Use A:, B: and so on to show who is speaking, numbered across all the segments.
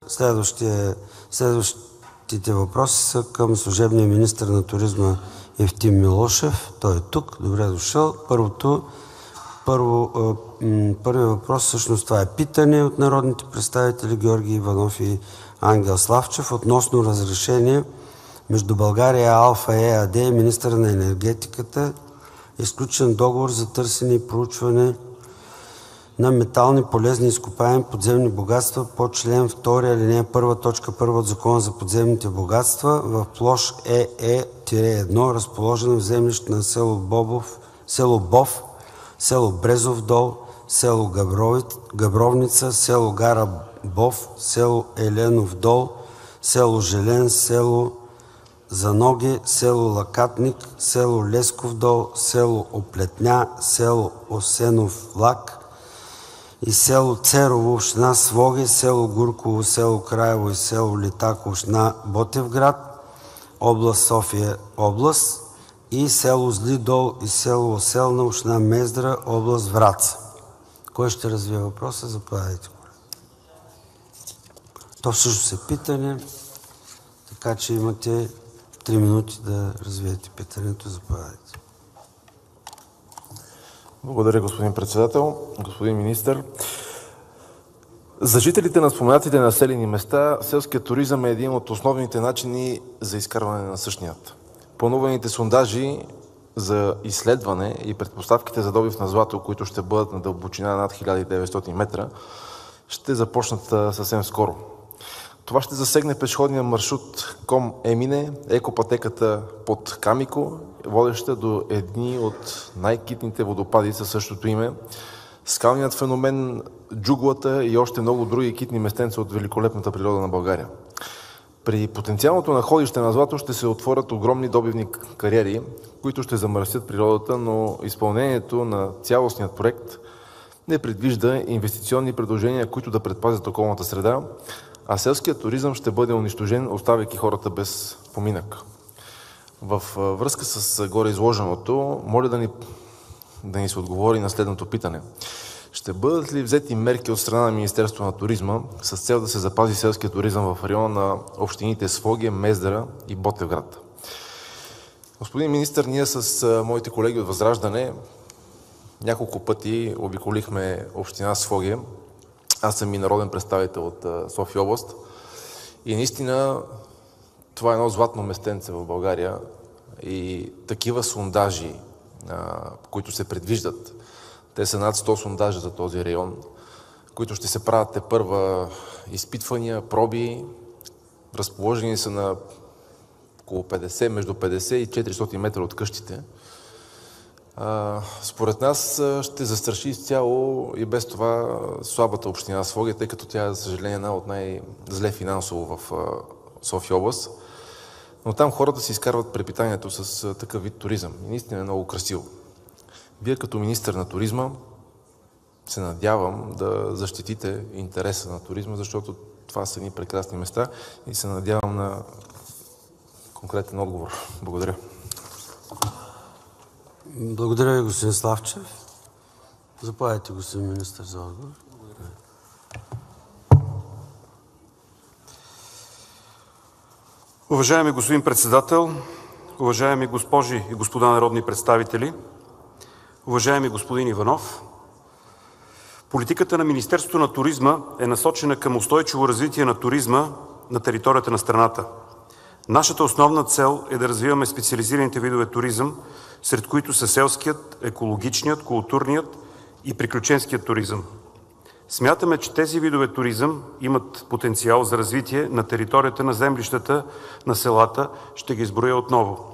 A: Следващите въпроси са към служебния министър на туризма Евтим Милошев. Той е тук. Добре дошъл. Първият въпрос, всъщност това е питане от народните представители Георги Иванов и Ангел Славчев относно разрешение между България Алфа ЕАД и министъра на енергетиката е сключен договор за търсене и проучване на метални полезни изкопаеми подземни богатства по член 2, алинея 1, точка 1 от Закона за подземните богатства в площ ЕЕ-1, разположена в землището на село Бов, село Брезов дол, село Габровница, село Гара Бов, село Еленов дол, село Желен, село Заноге, село Лакатник, село Лесков дол, село Оплетня, село Осенов лак и село Церово, община Своге, село Гурково, село Краево и село Литак, община Ботевград, област София област, и село Зли дол и село Оселна, община Мездра, област Враца. Кой ще развие въпроса? Заповядайте. То всъщност е питане, така че имате 3 минути да развиете питането. Заповядайте.
B: Благодаря, господин председател. Господин министър, за жителите на споменатите населени места селският туризъм е един от основните начини за изкарване на същият. Плануваните сондажи за изследване и предпоставките за добив на злато, които ще бъдат на дълбочина над 1900 метра, ще започнат съвсем скоро. Това ще засегне пешеходния маршрут Ком Емине, екопътеката под Камико, водеща до едни от най-китните водопади със същото име, скалният феномен Джуглата и още много други китни местенца от великолепната природа на България. При потенциалното находище на злато ще се отворят огромни добивни кариери, които ще замърсят природата, но изпълнението на цялостният проект не предвижда инвестиционни предложения, които да предпазят околната среда, а селският туризъм ще бъде унищожен, оставяйки хората без поминък. Във връзка с горе изложеното, моля да ни се отговори на следното питане. Ще бъдат ли взети мерки от страна на Министерството на туризма с цел да се запази селския туризъм в района на общините Своге, Мездра и Ботевград? Господин министър, ние с моите колеги от ВЪЗРАЖДАНЕ няколко пъти обиколихме община Своге. Аз съм и народен представител от София област и наистина това е едно златно местенце в България и такива сондажи, които се предвиждат, те са над 100 сондажа за този район, които ще се правят тепърва изпитвания, проби, разположени са на около 50, между 50 и 400 метра от къщите. Според нас ще застраши изцяло и без това слабата община Своге, тъй като тя е, за съжаление, една от най-зле финансово в София област. Но там хората си изкарват препитанието с такъв вид туризъм. И наистина е много красиво. Вие като министър на туризма се надявам да защитите интереса на туризма, защото това са едни прекрасни места и се надявам на конкретен отговор. Благодаря.
A: Благодаря ви, господин Славчев. Заповядайте, господин министър, за отговор. Благодаря.
C: Уважаеми господин председател, уважаеми госпожи и господа народни представители, уважаеми господин Иванов, политиката на Министерството на туризма е насочена към устойчиво развитие на туризма на територията на страната. Нашата основна цел е да развиваме специализираните видове туризъм, сред които са селският, екологичният, културният и приключенският туризъм. Смятаме, че тези видове туризъм имат потенциал за развитие на територията на землищата на селата. Ще ги изброя отново.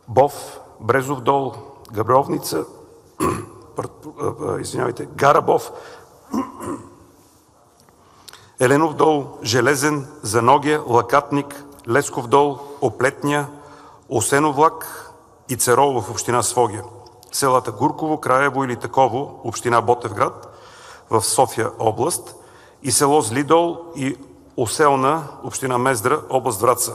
C: Бов, Брезов дол, Габровница, Гара Бов, Еленов дол, Железен, Заноге, Лакатник, Лесков дол, Оплетня, Осенов лак и Церово в община Своге. Селата Гурково, Краево и Литаково, община Ботевград в София област и село Зли дол и Оселна, община Мездра, област Враца.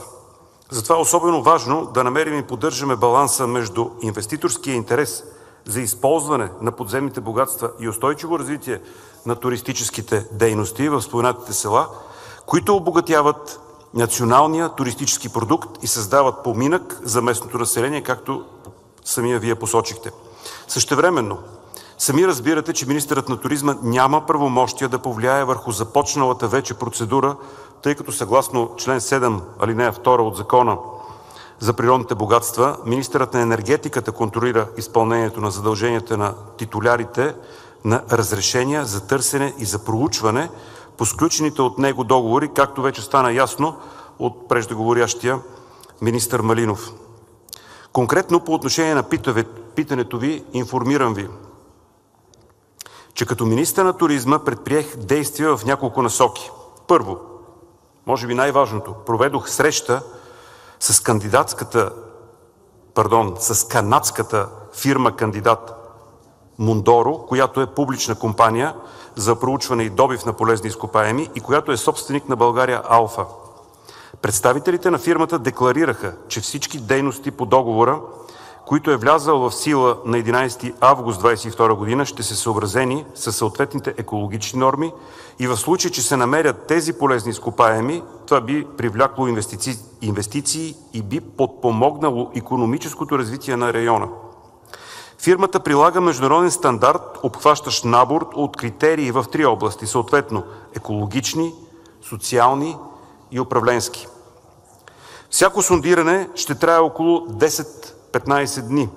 C: Затова е особено важно да намерим и поддържаме баланса между инвеститорския интерес за използване на подземните богатства и устойчиво развитие на туристическите дейности в споменатите села, които обогатяват националния туристически продукт и създават поминък за местното население, както самия Вие посочихте. Същевременно, сами разбирате, че министърът на туризма няма правомощия да повлияе върху започналата вече процедура, тъй като съгласно член 7, алинея 2 от Закона за природните богатства, министърът на енергетиката контролира изпълнението на задълженията на титулярите на разрешения за търсене и за проучване по сключените от него договори, както вече стана ясно от преждеговорящия министър Малинов. Конкретно по отношение на питането ви информирам ви, че като министър на туризма предприех действия в няколко насоки. Първо, може би най-важното, проведох среща с канадската фирма кандидат Мондоро, която е публична компания за проучване и добив на полезни изкопаеми и която е собственик на България Алфа. Представителите на фирмата декларираха, че всички дейности по договора, които е влязъл в сила на 11 август 2022 година, ще се съобразени със съответните екологични норми и в случай, че се намерят тези полезни изкопаеми, това би привлякло инвестиции и би подпомогнало икономическото развитие на района. Фирмата прилага международен стандарт, обхващащ набор от критерии в 3 области, съответно екологични, социални и управленски. Всяко сондиране ще трае около 10-15 дни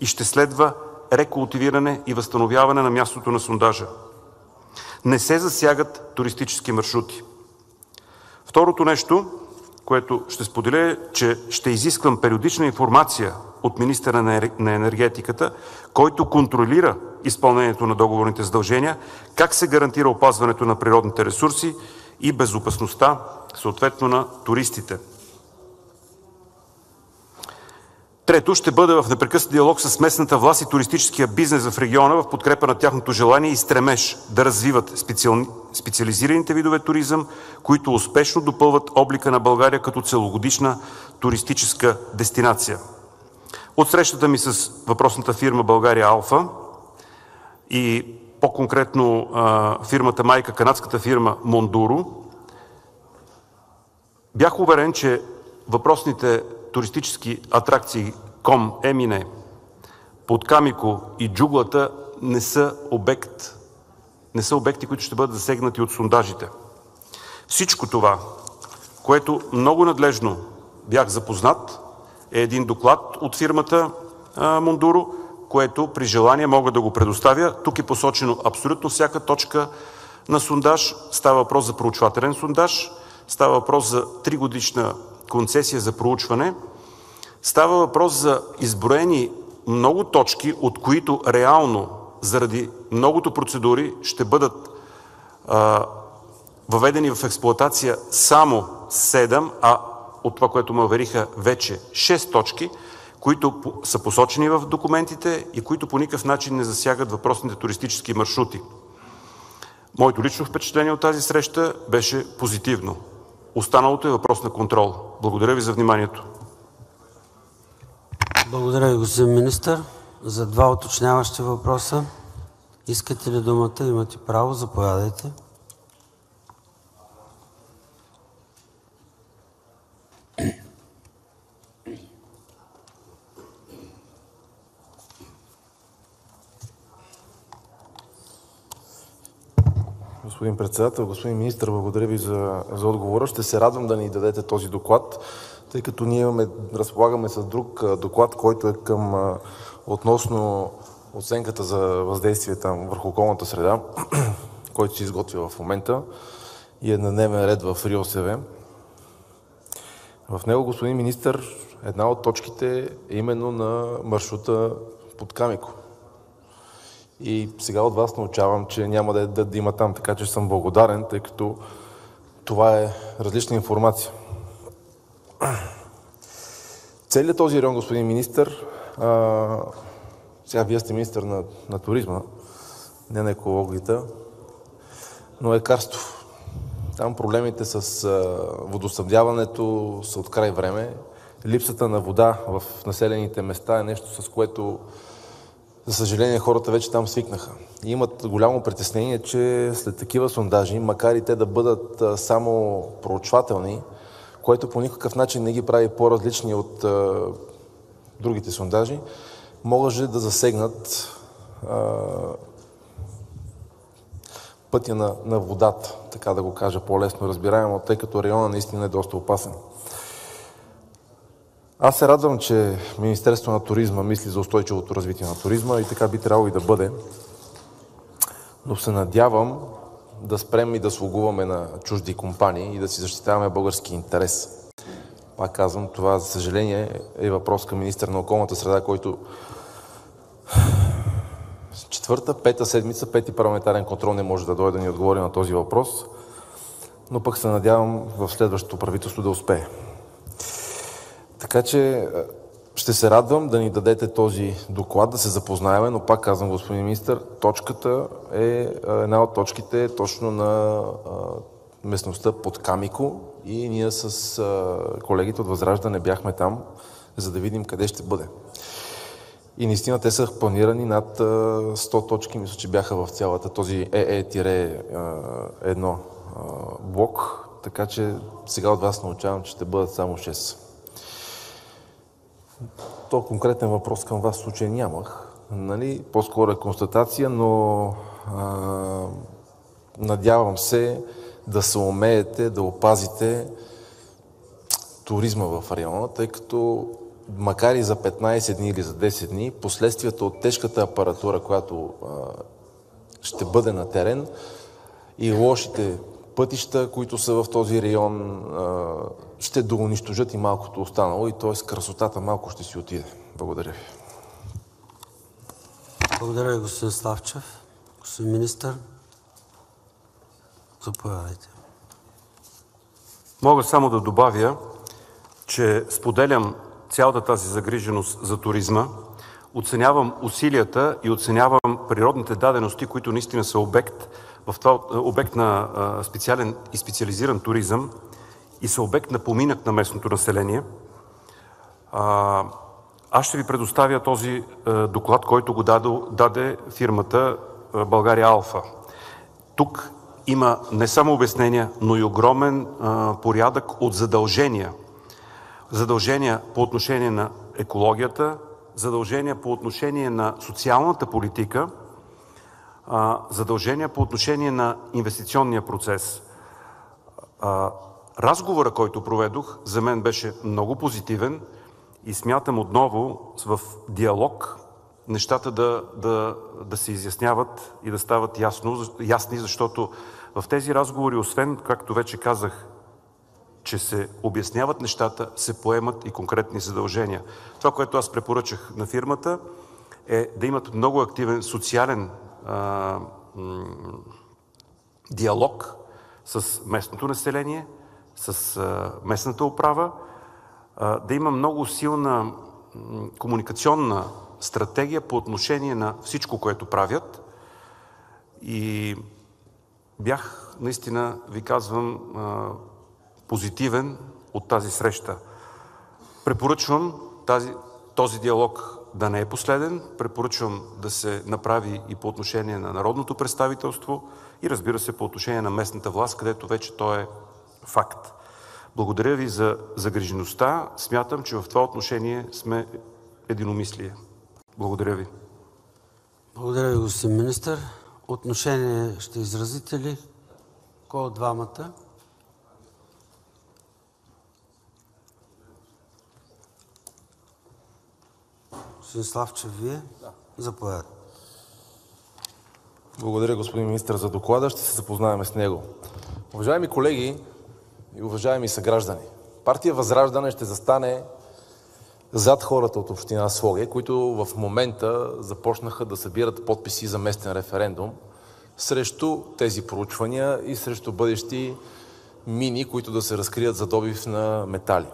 C: и ще следва рекултивиране и възстановяване на мястото на сондажа. Не се засягат туристически маршрути. Второто нещо, което ще споделя, е, че ще изисквам периодична информация от министъра на енергетиката, който контролира изпълнението на договорните задължения, как се гарантира опазването на природните ресурси и безопасността, съответно на туристите. Трето, ще бъде в непрекъснат диалог с местната власт и туристическия бизнес в региона в подкрепа на тяхното желание и стремеж да развиват специализираните видове туризъм, които успешно допълват облика на България като целогодишна туристическа дестинация. От срещата ми с въпросната фирма България Алфа и по-конкретно фирмата майка, канадската фирма Мондоро, бях уверен, че въпросните туристически атракции Ком, Емине, Подкамико и Джуглата не са обекти, които ще бъдат засегнати от сондажите. Всичко това, което много надлежно бях запознат, е един доклад от фирмата Мондоро, което при желание мога да го предоставя. Тук е посочено абсолютно всяка точка на сондаж. Става въпрос за проучвателен сондаж, става въпрос за 3-годишна концесия за проучване. Става въпрос за изброени много точки, от които реално заради многото процедури ще бъдат въведени в експлоатация само 7, а от това, което ме увериха, вече 6 точки, които са посочени в документите и които по никакъв начин не засягат въпросните туристически маршрути. Моето лично впечатление от тази среща беше позитивно. Останалото е въпрос на контрол. Благодаря ви за вниманието.
A: Благодаря ви, господин министър. За 2 уточняващи въпроса. Искате ли думата? Имате право. Заповядайте.
B: Господин председател, господин министър, благодаря ви за отговора. Ще се радвам да ни дадете този доклад, тъй като ние разполагаме с друг доклад, който е относно оценката за въздействие върху околната среда, който се изготвя в момента и е на дневен ред в РИОСВ. В него, господин министър, една от точките е именно на маршрута Подкамико. И сега от вас научавам, че няма да има там, така че съм благодарен, тъй като това е различна информация. Целият този район, господин министър, сега вие сте министър на туризма, не на екологията, но е карстов. Там проблемите с водоснабдяването са от край време. Липсата на вода в населените места е нещо, с което За съжаление, хората вече там свикнаха. И имат голямо притеснение, че след такива сондажи, макар и те да бъдат само проучвателни, което по никакъв начин не ги прави по-различни от другите сондажи, може да засегнат пътя на водата, така да го кажа по-лесно разбираемо, тъй като районът наистина е доста опасен. Аз се радвам, че Министерството на туризма мисли за устойчивото развитие на туризма и така би трябвало и да бъде, но се надявам да спрем и да слугуваме на чужди компании и да си защитаваме български интерес. Пак казвам, това за съжаление е въпрос към министър на околната среда, който четвърта, пета седмица, пети парламентарен контрол не може да дойде да ни отговори на този въпрос, но пък се надявам в следващото правителство да успее. Така че ще се радвам да ни дадете този доклад, да се запознаем, но пак казвам, господин министър, точката е една от точките точно на местността под Камико и ние с колегите от Възраждане бяхме там, за да видим къде ще бъде. И наистина те са планирани над 100 точки, мисля, че бяха в цялата този ЕЕ-1 блок, така че сега от вас научавам, че ще бъдат само 6. То конкретен въпрос към вас в случая нямах, нали? По-скоро е констатация, но надявам се да се умеете да опазите туризма в района, тъй като макар и за 15 дни или за 10 дни, последствията от тежката апаратура, която ще бъде на терен и лошите пътища, които са в този район, ще доунищожат и малкото останало и т.е. красотата малко ще си отиде. Благодаря ви.
A: Благодаря ви, господин Славчев. Господин министър, заповядайте.
C: Мога само да добавя, че споделям цялата тази загриженост за туризма, оценявам усилията и оценявам природните дадености, които наистина са обект на специален и специализиран туризъм и са обект на поминък на местното население. Аз ще ви предоставя този доклад, който го даде фирмата България Алфа. Тук има не само обяснения, но и огромен порядък от задължения. Задължения по отношение на екологията, задължения по отношение на социалната политика, задължения по отношение на инвестиционния процес. Разговора, който проведох, за мен беше много позитивен и смятам отново в диалог нещата да се изясняват и да стават ясни, защото в тези разговори, освен, както вече казах, че се обясняват нещата, се поемат и конкретни задължения. Това, което аз препоръчах на фирмата, е да имат много активен социален диалог с местното население, с местната управа, да има много силна комуникационна стратегия по отношение на всичко, което правят. И бях, наистина ви казвам, позитивен от тази среща. Препоръчвам този диалог да не е последен, препоръчвам да се направи и по отношение на народното представителство и разбира се по отношение на местната власт, където вече то е факт. Благодаря ви за загрижеността. Смятам, че в това отношение сме единомислие. Благодаря ви.
A: Благодаря ви, господин министър. Отношение ще изразите ли? Кой от двамата? Господин Славчев, вие? Да. Заповядайте.
B: Благодаря, господин министър, за доклада. Ще се запознаем с него. Уважаеми колеги и уважаеми съграждани, партия Възраждане ще застане зад хората от община Своге, които в момента започнаха да събират подписи за местен референдум срещу тези проучвания и срещу бъдещи мини, които да се разкрият за добив на метали.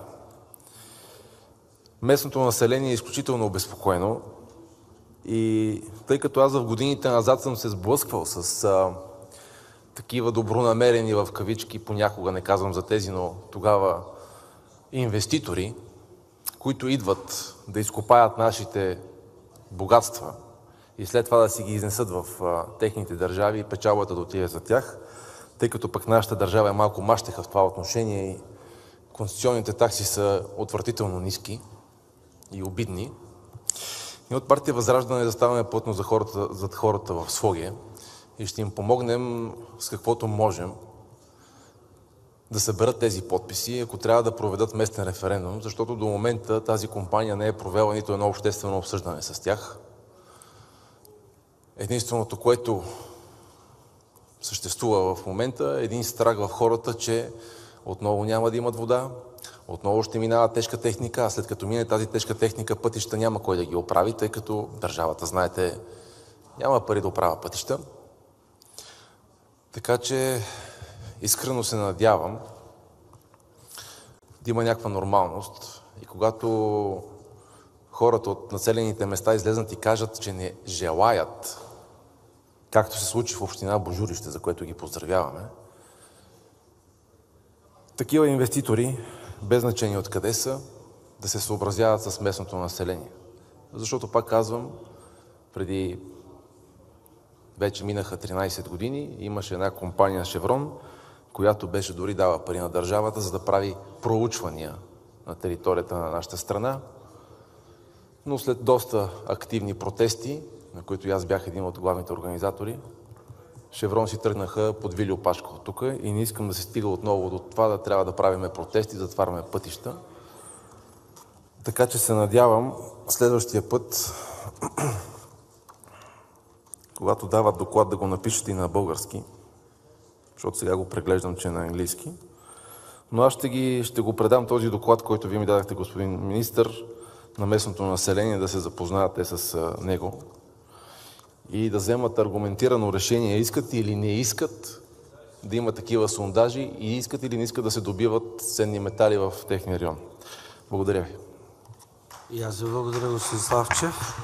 B: Местното население е изключително обезпокоено и тъй като аз в годините назад съм се сблъсквал с такива добронамерени в кавички, понякога не казвам за тези, но тогава инвеститори, които идват да изкопаят нашите богатства и след това да си ги изнесат в техните държави и печалбата да отиде за тях, тъй като пък нашата държава е малко мащеха в това отношение и концесионните такси са отвратително ниски и обидни. Ние от партия ВЪЗРАЖДАНЕ заставаме плътно зад хората в Своге и ще им помогнем с каквото можем да съберат тези подписи, ако трябва да проведат местен референдум, защото до момента тази компания не е провела нито едно обществено обсъждане с тях. Единственото, което съществува в момента, е един страх в хората, че отново няма да имат вода, отново ще минава тежка техника, а след като мине тази тежка техника, пътища няма кой да ги оправи, тъй като държавата, знаете, няма пари да оправя пътища. Така че искрено се надявам да има някаква нормалност и когато хората от населените места излезнат и кажат, че не желаят, както се случи в община Божурище, за което ги поздравяваме, такива инвеститори, без значение откъде са, да се съобразяват с местното население. Защото, пак казвам, преди вече минаха 13 години, имаше една компания Шеврон, която беше дори дала пари на държавата, за да прави проучвания на територията на нашата страна. Но след доста активни протести, на които и аз бях един от главните организатори, Шеврон си тръгнаха под Вилио Пашко от тук и не искам да се стига отново до това да трябва да правиме протести, да затваряме пътища. Така че се надявам следващия път, когато дават доклад, да го напишат и на български, защото сега го преглеждам, че е на английски. Но аз ще го предам този доклад, който вие ми дадахте, господин министър, на местното население, да се запознаят те с него и да вземат аргументирано решение, искат или не искат да има такива сондажи и искат или не искат да се добиват ценни метали в техния район. Благодаря ви.
A: И аз ви благодаря, господин Славчев.